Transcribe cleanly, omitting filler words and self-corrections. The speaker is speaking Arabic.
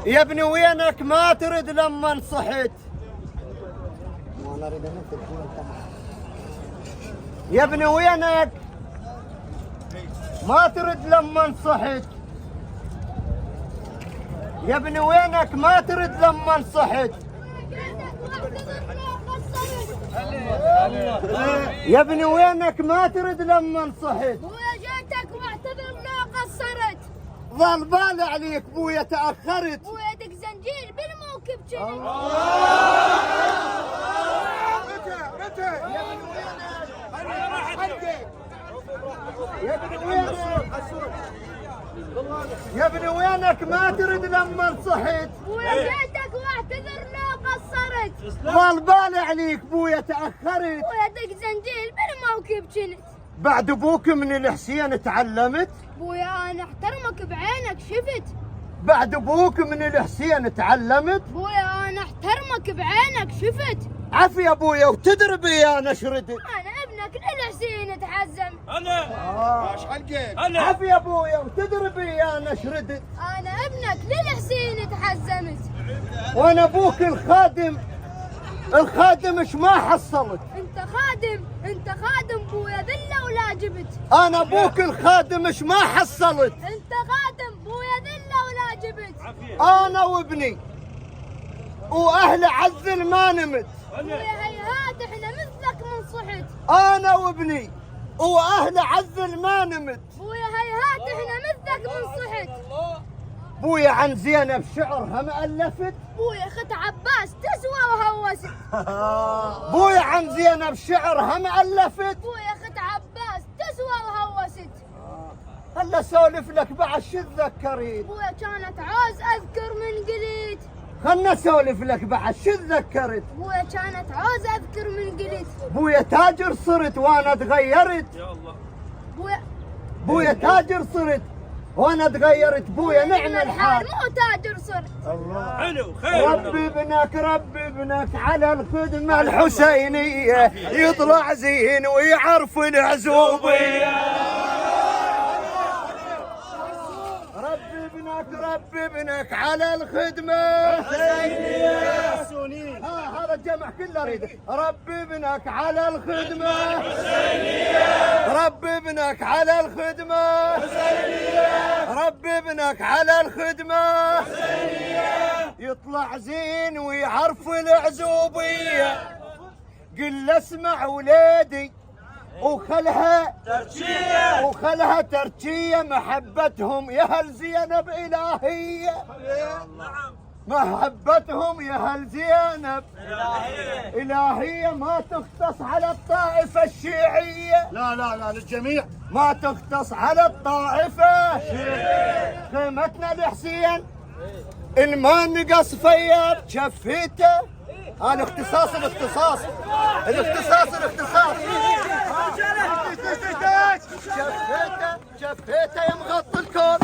يا ابني وينك ما ترد لما صحيت؟ يا ابني وينك ما ترد لما صحيت؟ يا ابني وينك ما ترد لما صحيت؟ يا ابني وينك ما ترد لما صحيت؟ بويا جيتك واعتذر لو قصرت. ظل بالي عليك بويا تأخرت. بويا دق زنجير بالموكب جني. يا ابني وينك ما ترد لما صحيت؟ بويا جيتك واعتذر لو قصرت. ظل بالي عليك بويا تأخرت. بويا دق زنجير بالموكب جنت. بعد ابوك من الحسين تعلمت؟ بويا انا احترمك بعينك شفت. بعد ابوك من الحسين تعلمت؟ بويا انا احترمك بعينك شفت. عفي يا ابويا وتدربي يا نشردت. انا ابنك للحسين تحزم. ايش حلقك؟ عفي يا ابويا وتدربي يا نشردت. انا ابنك للحسين تحزمت. وانا ابوك الخادم ايش ما حصلت؟ انت خادم بويا ذله ولا جبت. انا ابوك الخادم ايش ما حصلت؟ انت خادم بويا ذله ولا جبت. انا وابني واهل عزل ما نمت. بويا هيهات احنا مثلك من صحت. انا وابني واهل عزل ما نمت. بويا هيهات احنا مثلك من صحت. بويا عن زينب شعرها ما الفت. بويا خت عباس تسوى وهوست. بويا عن زينب شعرها ما الفت. بويا خت عباس تسوى وهوست. هلا اسولف لك بعد شو تذكريت؟ بويا كانت عوز اذكر من قليت. خلنا اسولف لك بعد شو تذكرت؟ بويا كانت عوز اذكر من قليت. بويا تاجر صرت وانا تغيرت. يا الله. بويا تاجر صرت وانا تغيرت. بويا نعم الحال. مو تاجر صرت. حلو خير. ربي ابنك على الخدمة الحسينية يطلع زين ويعرف العزوبية. ربي ابنك على الخدمة الحسينية. هذا الجمع كله اريده. ربي ابنك على الخدمة الحسينية. ربي ابنك على الخدمة الحسينية. ربي ابنك على الخدمة الحسينية. يطلع زين ويعرف العزوبية. قل اسمع وليدي وخلها تركية محبتهم يا هل زينب إلهية. محبتهم يا هل زينب إلهية ما تختص على الطائفة الشيعية. لا للجميع. ما تختص على الطائفة. خيمتنا الحسين إن ما نقص فيا بشفيته. هذا اختصاص شفيته يا مغطي الكون.